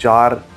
4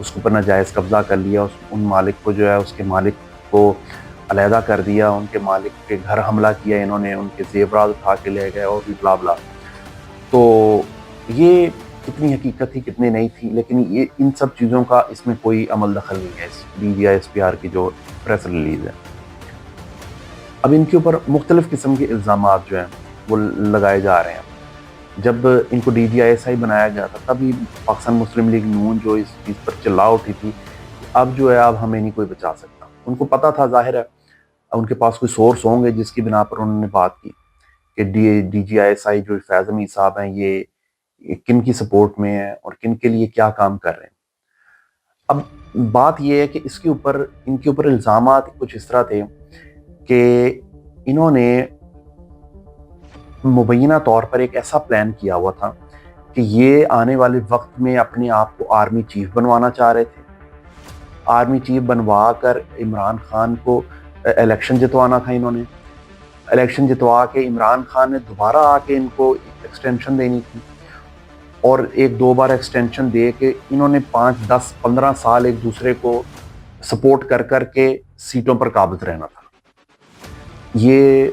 اس کے اوپر ناجائز قبضہ کر لیا، ان مالک کو جو ہے اس کے مالک کو علیحدہ کر دیا، ان کے مالک کے گھر حملہ کیا انہوں نے، ان کے زیورات اٹھا کے لے گئے اور بھی بلا بلا۔ تو یہ کتنی حقیقت تھی کتنی نہیں تھی، لیکن یہ ان سب چیزوں کا اس میں کوئی عمل دخل نہیں ہے، اس DGI-SPR کی جو پریس ریلیز ہے۔ اب ان کے اوپر مختلف قسم کے الزامات جو ہیں وہ لگائے جا رہے ہیں۔ جب ان کو DGI-SI بنایا گیا تھا تب ہی پاکستان مسلم لیگ نون جو اس چیز پر چلا اٹھی تھی، اب جو ہے اب ہمیں نہیں کوئی بچا سکتا۔ ان کو پتا تھا، ظاہر ہے ان کے پاس کوئی سورس ہوں گے جس کی بنا پر انہوں نے بات کی کہ DGI-SI جو فیض امین صاحب ہیں یہ کن کی سپورٹ میں ہیں اور کن کے لیے کیا کام کر رہے ہیں۔ اب بات یہ ہے کہ ان کے اوپر الزامات کچھ اس طرح تھے کہ انہوں نے مبینہ طور پر ایک ایسا پلان کیا ہوا تھا کہ یہ آنے والے وقت میں اپنے آپ کو آرمی چیف بنوانا چاہ رہے تھے، آرمی چیف بنوا کر عمران خان کو الیکشن جتوانا تھا۔ انہوں نے الیکشن جتوا کے عمران خان نے دوبارہ آ کے ان کو ایکسٹینشن دینی تھی، اور ایک دو بار ایکسٹینشن دے کے انہوں نے 5 10 15 سال ایک دوسرے کو سپورٹ کر کے سیٹوں پر قابض رہنا تھا۔ یہ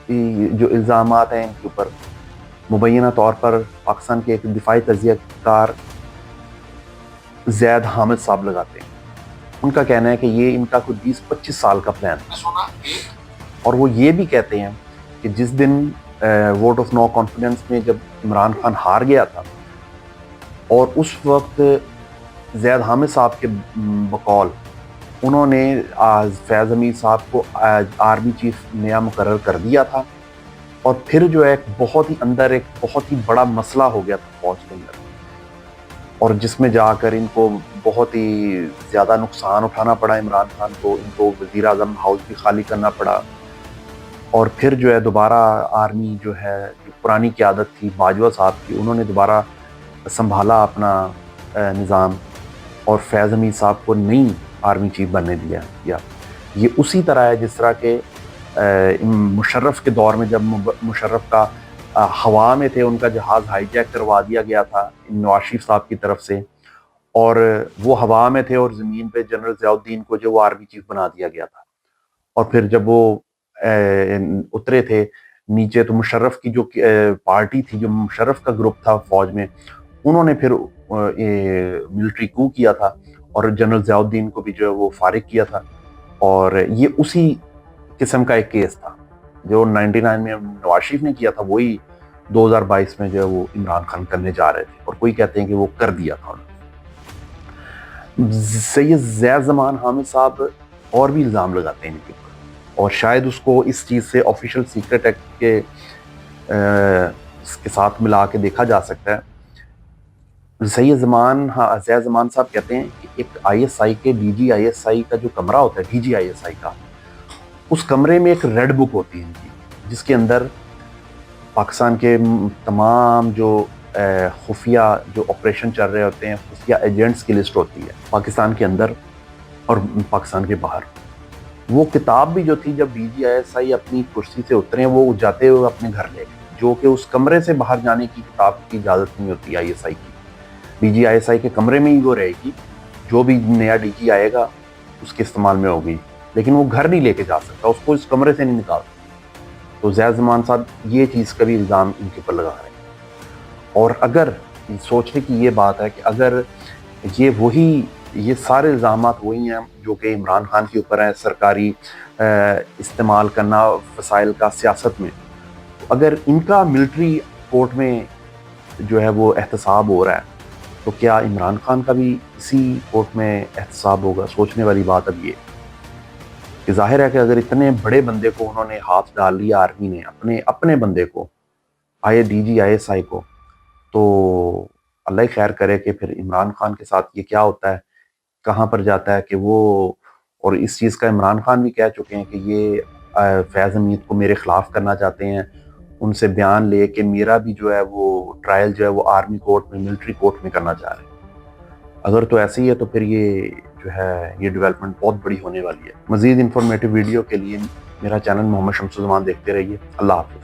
جو الزامات ہیں ان کے اوپر مبینہ طور پر پاکستان کے ایک دفاعی تجزیہ کار زید حامد صاحب لگاتے ہیں۔ ان کا کہنا ہے کہ یہ ان کا کوئی 20-25 سال کا پلان تھا، اور وہ یہ بھی کہتے ہیں کہ جس دن ووٹ آف نو کانفیڈنس میں جب عمران خان ہار گیا تھا، اور اس وقت زید حامد صاحب کے بقول انہوں نے فیض امین صاحب کو آرمی چیف نیا مقرر کر دیا تھا، اور پھر جو ہے ایک بہت ہی بڑا مسئلہ ہو گیا تھا فوج کے اندر، اور جس میں جا کر ان کو بہت ہی زیادہ نقصان اٹھانا پڑا عمران خان کو، ان کو وزیر اعظم ہاؤس بھی خالی کرنا پڑا، اور پھر جو ہے دوبارہ آرمی جو ہے جو پرانی قیادت تھی باجوہ صاحب کی، انہوں نے دوبارہ سنبھالا اپنا نظام، اور فیض امین صاحب کو نئی آرمی چیف بننے دیا۔ یہ اسی طرح ہے جس طرح کہ مشرف کے دور میں جب مشرف کا ہوا میں تھے، ان کا جہاز ہائی جیک کروا دیا گیا تھا نواز شریف صاحب کی طرف سے، اور وہ ہوا میں تھے اور زمین پہ جنرل ضیاء الدین کو جو وہ آرمی چیف بنا دیا گیا تھا، اور پھر جب وہ اترے تھے نیچے تو مشرف کی جو پارٹی تھی، جو مشرف کا گروپ تھا فوج میں، انہوں نے پھر ملٹری کو کیا تھا اور جنرل ضیاء الدین کو بھی جو ہے وہ فارغ کیا تھا، اور یہ اسی قسم کا ایک کیس تھا جو 99 میں نواز شریف نے کیا تھا، وہی 2022 میں جو ہے وہ عمران خان کرنے جا رہے تھے، اور کوئی کہتے ہیں کہ وہ کر دیا تھا انہوں نے۔ سید زید زمان حامد صاحب اور بھی الزام لگاتے ہیں ان کے اوپر، اور شاید اس کو اس چیز سے آفیشیل سیکرٹ ایکٹ کے ساتھ ملا کے دیکھا جا سکتا ہے۔ زید زمان صاحب کہتے ہیں کہ ایک ISI کے DGI-SI کا جو کمرہ ہوتا ہے DGI-SI کا، اس کمرے میں ایک ریڈ بک ہوتی ہے ان کی، جس کے اندر پاکستان کے تمام جو خفیہ جو آپریشن چل رہے ہوتے ہیں، خفیہ ایجنٹس کی لسٹ ہوتی ہے پاکستان کے اندر اور پاکستان کے باہر۔ وہ کتاب بھی جو تھی، جب DGI-SI اپنی کرسی سے اترے وہ جاتے ہوئے اپنے گھر لے گئے، جو کہ اس کمرے سے باہر جانے کی کتاب کی اجازت نہیں ہوتی ISI کی، DGI-SI کے کمرے میں ہی وہ رہے گی، جو بھی نیا DG آئے گا اس کے استعمال میں ہوگی، لیکن وہ گھر نہیں لے کے جا سکتا، اس کو اس کمرے سے نہیں نکال سکتا۔ تو زید زمان صاحب یہ چیز کا بھی الزام ان کے اوپر لگا رہے ہیں، اور اگر سوچنے کی یہ بات ہے کہ اگر یہ سارے الزامات وہی ہیں جو کہ عمران خان کے اوپر ہیں، سرکاری استعمال کرنا وسائل کا سیاست میں، اگر ان کا ملٹری کورٹ میں جو ہے وہ احتساب ہو رہا ہے، تو کیا عمران خان کا بھی اسی کورٹ میں احتساب ہوگا؟ سوچنے والی بات اب یہ کہ ظاہر ہے کہ اگر اتنے بڑے بندے کو انہوں نے ہاتھ ڈال لیا آرمی نے اپنے بندے کو، DGI-SI کو، تو اللہ ہی خیر کرے کہ پھر عمران خان کے ساتھ یہ کیا ہوتا ہے، کہاں پر جاتا ہے کہ وہ، اور اس چیز کا عمران خان بھی کہہ چکے ہیں کہ یہ فیض امین کو میرے خلاف کرنا چاہتے ہیں، ان سے بیان لے کے میرا بھی جو ہے وہ ٹرائل جو ہے وہ آرمی کورٹ میں، ملٹری کورٹ میں کرنا چاہ رہے ہیں۔ اگر تو ایسی ہی ہے تو پھر یہ جو ہے یہ ڈیولپمنٹ بہت بڑی ہونے والی ہے۔ مزید انفارمیٹیو ویڈیو کے لیے میرا چینل محمد شمس الزمان دیکھتے رہیے۔ اللہ حافظ۔